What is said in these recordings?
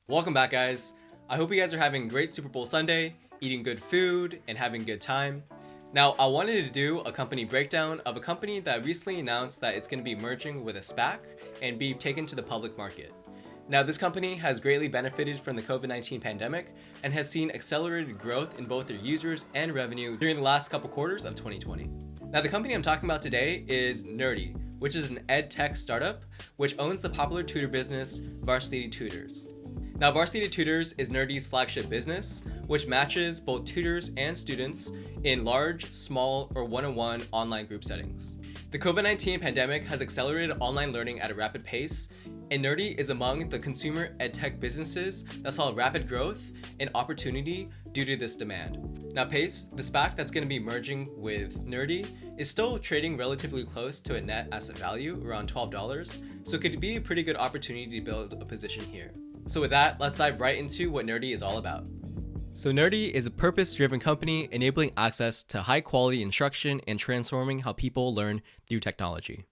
Welcome back, guys. I hope you guys are having a great Super Bowl Sunday, eating good food, and having a good time. Now, I wanted to do a company breakdown of a company that recently announced that it's going to be merging with a SPAC and be taken to the public market. Now, this company has greatly benefited from the COVID-19 pandemic and has seen accelerated growth in both their users and revenue during the last couple quarters of 2020. Now, the company I'm talking about today is Nerdy, which is an Edtech startup which owns the popular tutor business Varsity Tutors. Now, Varsity Tutors is Nerdy's flagship business, which matches both tutors and students in large, small, or one-on-one online group settings. The COVID-19 pandemic has accelerated online learning at a rapid pace, and Nerdy is among the consumer edtech businesses that saw rapid growth and opportunity due to this demand. Now, Pace, the SPAC that's going to be merging with Nerdy, is still trading relatively close to a net asset value, around $12, so it could be a pretty good opportunity to build a position here. So with that, let's dive right into what Nerdy is all about. So Nerdy is a purpose-driven company enabling access to high-quality instruction and transforming how people learn through technology.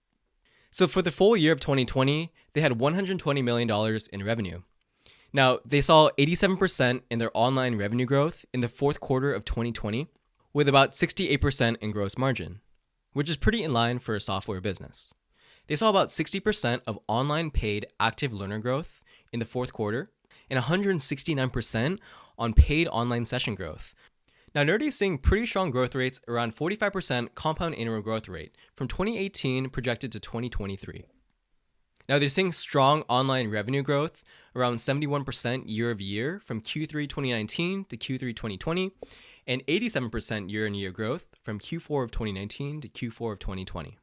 So for the full year of 2020, they had $120 million in revenue. Now, they saw 87% in their online revenue growth in the fourth quarter of 2020, with about 68% in gross margin, which is pretty in line for a software business. They saw about 60% of online paid active learner growth in the fourth quarter and 169% on paid online session growth. Now, Nerdy is seeing pretty strong growth rates, around 45% compound annual growth rate from 2018 projected to 2023. Now, they're seeing strong online revenue growth, around 71% year over year from Q3 2019 to Q3 2020, and 87% year on year growth from Q4 of 2019 to Q4 of 2020.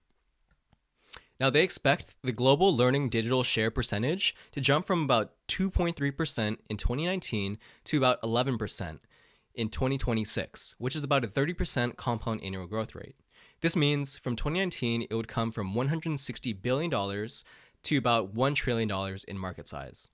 Now, they expect the global learning digital share percentage to jump from about 2.3% in 2019 to about 11% in 2026, which is about a 30% compound annual growth rate. This means from 2019, it would come from $160 billion to about $1 trillion in market size.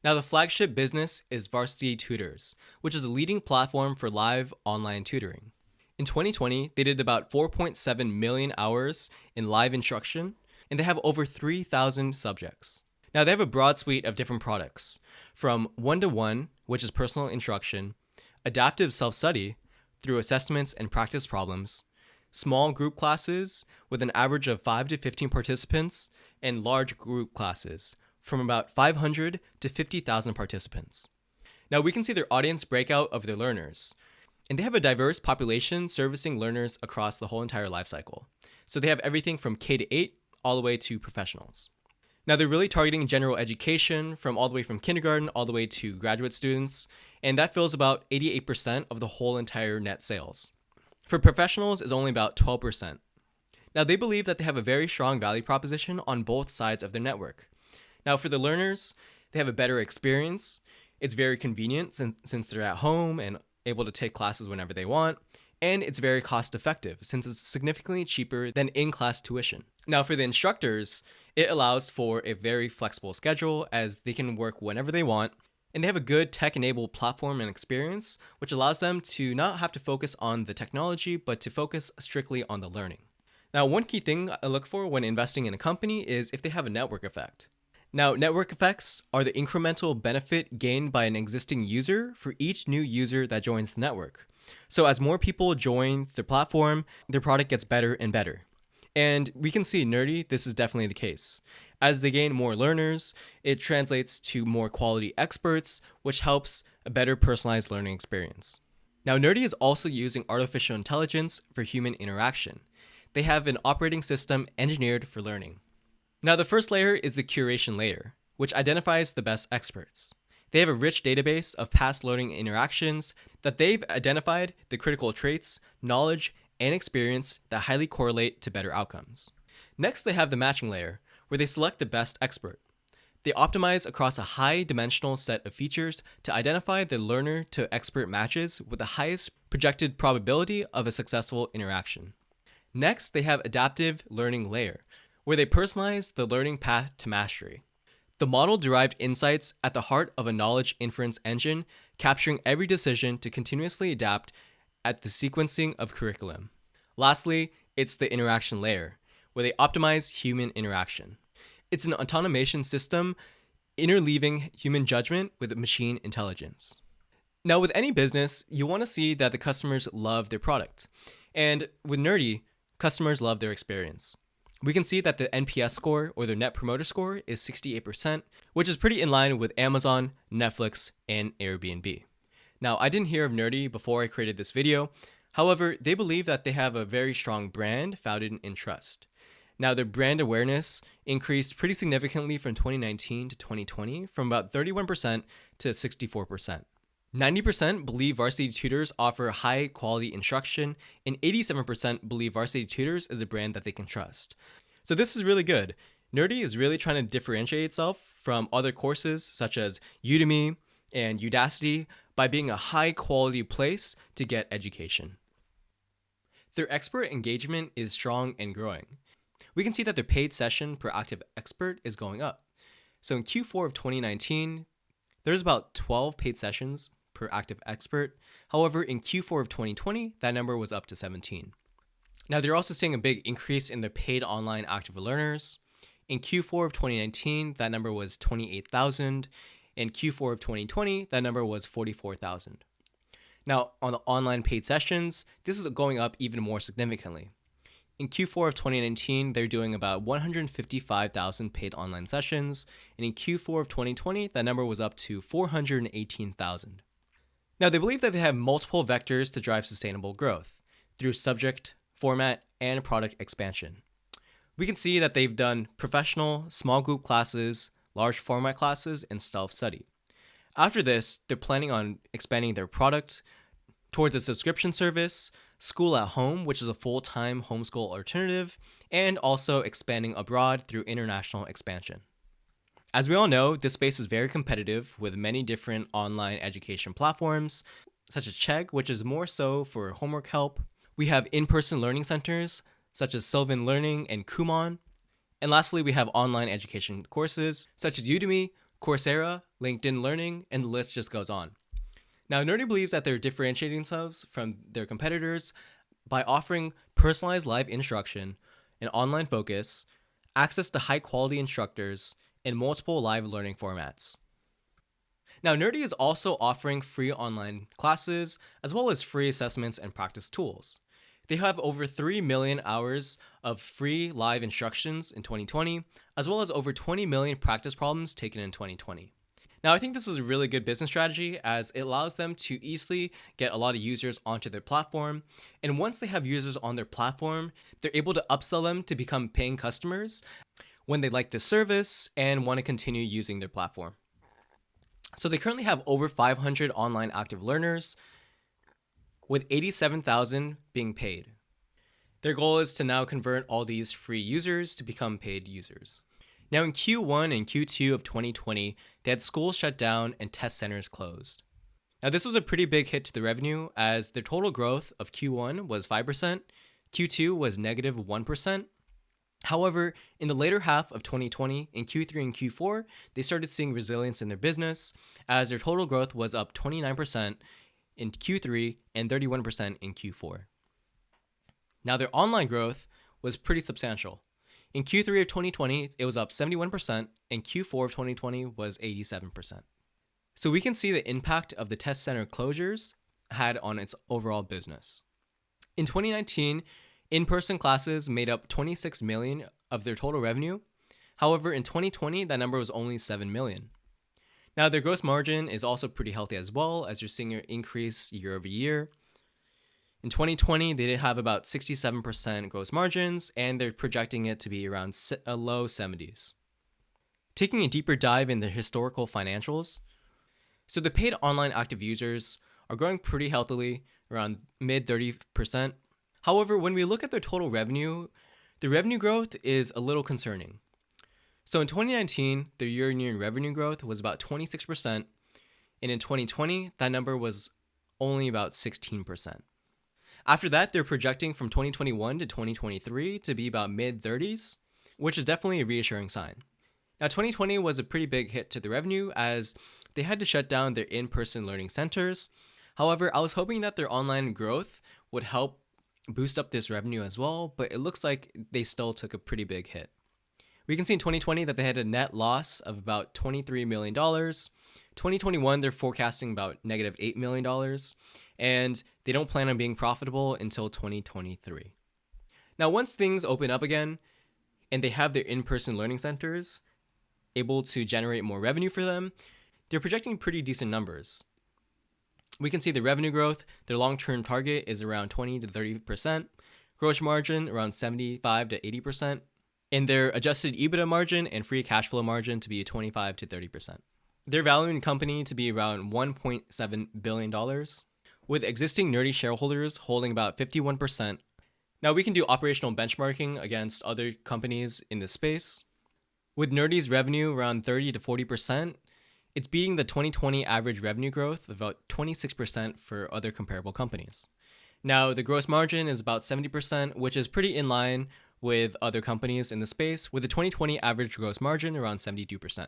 Now, the flagship business is Varsity Tutors, which is a leading platform for live online tutoring. In 2020, they did about 4.7 million hours in live instruction, and they have over 3,000 subjects. Now, they have a broad suite of different products, from one-to-one, which is personal instruction, adaptive self-study through assessments and practice problems, small group classes with an average of 5 to 15 participants, and large group classes from about 500 to 50,000 participants. Now, we can see their audience breakout of their learners. And they have a diverse population servicing learners across the whole entire life cycle. So they have everything from K to 8 all the way to professionals. Now, they're really targeting general education from all the way from kindergarten all the way to graduate students, and that fills about 88% of the whole entire net sales. For professionals, is only about 12%. Now, they believe that they have a very strong value proposition on both sides of their network. Now, for the learners, they have a better experience. It's very convenient since they're at home and able to take classes whenever they want, and it's very cost effective since it's significantly cheaper than in-class tuition. Now, for the instructors, it allows for a very flexible schedule as they can work whenever they want, and they have a good tech-enabled platform and experience, which allows them to not have to focus on the technology, but to focus strictly on the learning. Now, one key thing I look for when investing in a company is if they have a network effect. Now, network effects are the incremental benefit gained by an existing user for each new user that joins the network. So as more people join the platform, their product gets better and better. And we can see Nerdy, this is definitely the case. As they gain more learners, it translates to more quality experts, which helps a better personalized learning experience. Now, Nerdy is also using artificial intelligence for human interaction. They have an operating system engineered for learning. Now, the first layer is the curation layer, which identifies the best experts. They have a rich database of past learning interactions that they've identified the critical traits, knowledge, and experience that highly correlate to better outcomes. Next, they have the matching layer, where they select the best expert. They optimize across a high-dimensional set of features to identify the learner-to-expert matches with the highest projected probability of a successful interaction. Next, they have adaptive learning layer, where they personalize the learning path to mastery. The model-derived insights at the heart of a knowledge inference engine, capturing every decision to continuously adapt at the sequencing of curriculum. Lastly, it's the interaction layer, where they optimize human interaction. It's an automation system interleaving human judgment with machine intelligence. Now, with any business, you want to see that the customers love their product. And with Nerdy, customers love their experience. We can see that the NPS score, or their Net Promoter Score, is 68%, which is pretty in line with Amazon, Netflix, and Airbnb. Now, I didn't hear of Nerdy before I created this video. However, they believe that they have a very strong brand founded in trust. Now, their brand awareness increased pretty significantly from 2019 to 2020, from about 31% to 64%. 90% believe Varsity Tutors offer high quality instruction, and 87% believe Varsity Tutors is a brand that they can trust. So this is really good. Nerdy is really trying to differentiate itself from other courses such as Udemy and Udacity by being a high quality place to get education. Their expert engagement is strong and growing. We can see that their paid session per active expert is going up. So in Q4 of 2019, there's about 12 paid sessions per active expert. However, in Q4 of 2020, that number was up to 17. Now, they're also seeing a big increase in their paid online active learners. In Q4 of 2019, that number was 28,000. In Q4 of 2020, that number was 44,000. Now, on the online paid sessions, this is going up even more significantly. In Q4 of 2019, they're doing about 155,000 paid online sessions, and in Q4 of 2020, that number was up to 418,000. Now, they believe that they have multiple vectors to drive sustainable growth through subject, format, and product expansion. We can see that they've done professional, small group classes, large format classes, and self-study. After this, they're planning on expanding their product towards a subscription service, school at home, which is a full-time homeschool alternative, and also expanding abroad through international expansion. As we all know, this space is very competitive with many different online education platforms, such as Chegg, which is more so for homework help. We have in-person learning centers, such as Sylvan Learning and Kumon. And lastly, we have online education courses, such as Udemy, Coursera, LinkedIn Learning, and the list just goes on. Now, Nerdy believes that they're differentiating themselves from their competitors by offering personalized live instruction, an online focus, access to high-quality instructors, and multiple live learning formats. Now, Nerdy is also offering free online classes, as well as free assessments and practice tools. They have over 3 million hours of free live instructions in 2020, as well as over 20 million practice problems taken in 2020. Now, I think this is a really good business strategy as it allows them to easily get a lot of users onto their platform. And once they have users on their platform, they're able to upsell them to become paying customers when they like the service and want to continue using their platform. So they currently have over 500 online active learners, with 87,000 being paid. Their goal is to now convert all these free users to become paid users. Now, in Q1 and Q2 of 2020, they had schools shut down and test centers closed. Now, this was a pretty big hit to the revenue as their total growth of Q1 was 5%, Q2 was negative 1%. However, in the later half of 2020, in Q3 and Q4, they started seeing resilience in their business as their total growth was up 29% in Q3 and 31% in Q4. Now, their online growth was pretty substantial. In Q3 of 2020, it was up 71%, and Q4 of 2020 was 87%. So we can see the impact of the test center closures had on its overall business. In 2019, in-person classes made up 26 million of their total revenue. However, in 2020, that number was only 7 million. Now, their gross margin is also pretty healthy as well, as you're seeing an increase year over year. In 2020, they did have about 67% gross margins, and they're projecting it to be around a low 70s. Taking a deeper dive in their historical financials, so the paid online active users are growing pretty healthily, around mid 30%. However, when we look at their total revenue, the revenue growth is a little concerning. So in 2019, their year-on-year revenue growth was about 26%, and in 2020, that number was only about 16%. After that, they're projecting from 2021 to 2023 to be about mid-30s, which is definitely a reassuring sign. Now, 2020 was a pretty big hit to the revenue as they had to shut down their in-person learning centers. However, I was hoping that their online growth would help boost up this revenue as well, but it looks like they still took a pretty big hit. We can see in 2020 that they had a net loss of about $23 million. 2021, they're forecasting about negative $8 million, and they don't plan on being profitable until 2023. Now, once things open up again and they have their in-person learning centers able to generate more revenue for them, they're projecting pretty decent numbers. We can see the revenue growth. Their long-term target is around 20 to 30%, gross margin around 75 to 80%, and their adjusted EBITDA margin and free cash flow margin to be 25 to 30%. They're valuing the company to be around $1.7 billion, with existing Nerdy shareholders holding about 51%. Now, we can do operational benchmarking against other companies in this space. With Nerdy's revenue around 30 to 40%, it's beating the 2020 average revenue growth of about 26% for other comparable companies. Now, the gross margin is about 70%, which is pretty in line with other companies in the space, with the 2020 average gross margin around 72%.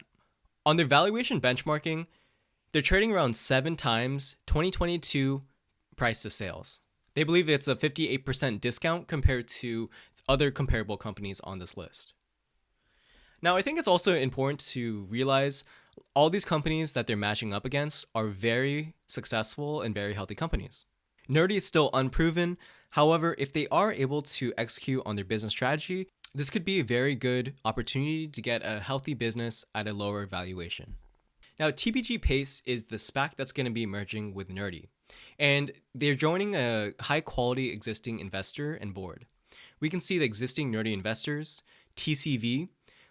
On their valuation benchmarking, they're trading around 7 times 2022 price to sales. They believe it's a 58% discount compared to other comparable companies on this list. Now, I think it's also important to realize all these companies that they're matching up against are very successful and very healthy companies. Nerdy is still unproven. However, if they are able to execute on their business strategy, this could be a very good opportunity to get a healthy business at a lower valuation. Now, TPG Pace is the SPAC that's going to be merging with Nerdy, and they're joining a high-quality existing investor and board. We can see the existing Nerdy investors, TCV,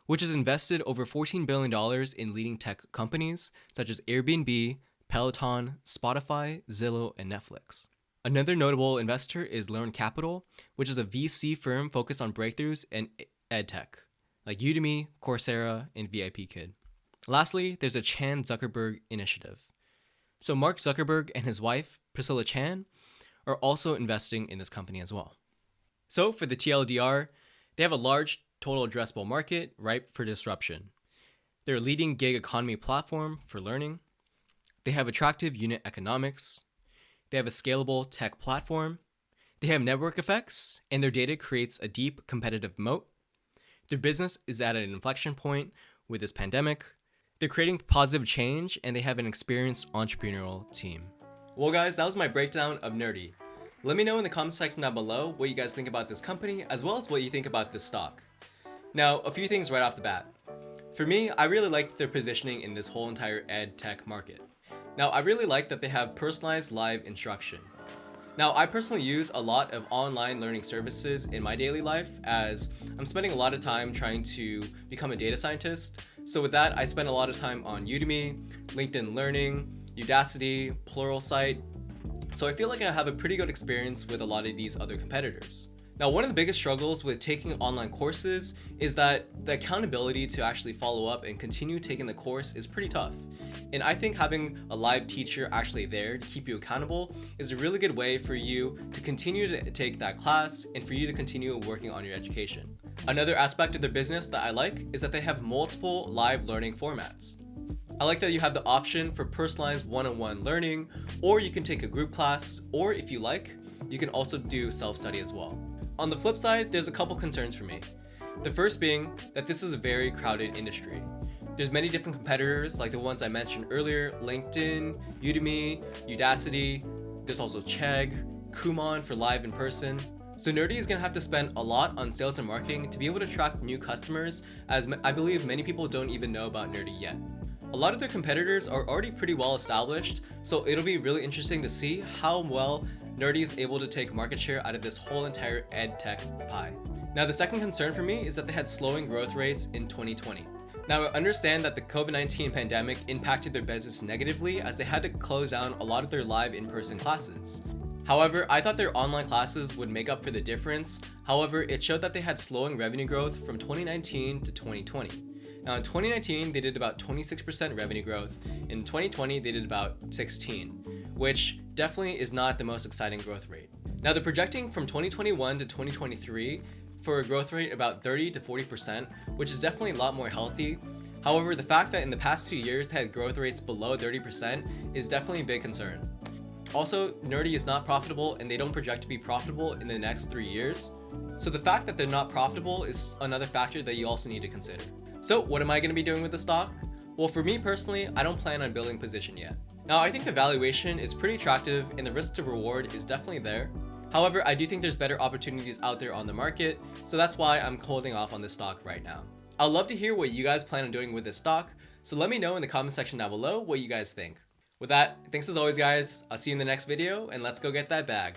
which has invested over $14 billion in leading tech companies such as Airbnb, Peloton, Spotify, Zillow, and Netflix. Another notable investor is Learn Capital, which is a VC firm focused on breakthroughs in Edtech, like Udemy, Coursera, and VIPKid. Lastly, there's a Chan Zuckerberg initiative. So Mark Zuckerberg and his wife, Priscilla Chan, are also investing in this company as well. So for the TLDR, they have a large total addressable market ripe for disruption. They're a leading gig economy platform for learning. They have attractive unit economics. They have a scalable tech platform. They have network effects, and their data creates a deep competitive moat. Their business is at an inflection point with this pandemic. They're creating positive change, and they have an experienced entrepreneurial team. Well, guys, that was my breakdown of Nerdy. Let me know in the comment section down below what you guys think about this company, as well as what you think about this stock. Now, a few things right off the bat. For me, I really like their positioning in this whole entire ed tech market. Now, I really like that they have personalized live instruction. Now, I personally use a lot of online learning services in my daily life, as I'm spending a lot of time trying to become a data scientist. So with that, I spend a lot of time on Udemy, LinkedIn Learning, Udacity, Pluralsight. So I feel like I have a pretty good experience with a lot of these other competitors. Now, one of the biggest struggles with taking online courses is that the accountability to actually follow up and continue taking the course is pretty tough. And I think having a live teacher actually there to keep you accountable is a really good way for you to continue to take that class and for you to continue working on your education. Another aspect of their business that I like is that they have multiple live learning formats. I like that you have the option for personalized one-on-one learning, or you can take a group class, or if you like, you can also do self-study as well. On the flip side, there's a couple concerns for me. The first being that this is a very crowded industry. There's many different competitors like the ones I mentioned earlier, LinkedIn, Udemy, Udacity. There's also Chegg, Kumon for live in person. So Nerdy is going to have to spend a lot on sales and marketing to be able to attract new customers, as I believe many people don't even know about Nerdy yet. A lot of their competitors are already pretty well established, so it'll be really interesting to see how well Nerdy is able to take market share out of this whole entire ed tech pie. Now, the second concern for me is that they had slowing growth rates in 2020. Now, I understand that the COVID-19 pandemic impacted their business negatively, as they had to close down a lot of their live in-person classes. However, I thought their online classes would make up for the difference. However, it showed that they had slowing revenue growth from 2019 to 2020. Now, in 2019, they did about 26% revenue growth. In 2020, they did about 16%, which definitely is not the most exciting growth rate. Now, they're projecting from 2021 to 2023 for a growth rate about 30 to 40%, which is definitely a lot more healthy. However, the fact that in the past 2 years they had growth rates below 30% is definitely a big concern. Also, Nerdy is not profitable, and they don't project to be profitable in the next 3 years. So the fact that they're not profitable is another factor that you also need to consider. So what am I going to be doing with the stock? Well, for me personally, I don't plan on building position yet. Now, I think the valuation is pretty attractive and the risk to reward is definitely there. However, I do think there's better opportunities out there on the market, so that's why I'm holding off on this stock right now. I'd love to hear what you guys plan on doing with this stock, so let me know in the comment section down below what you guys think. With that, thanks as always guys, I'll see you in the next video and let's go get that bag.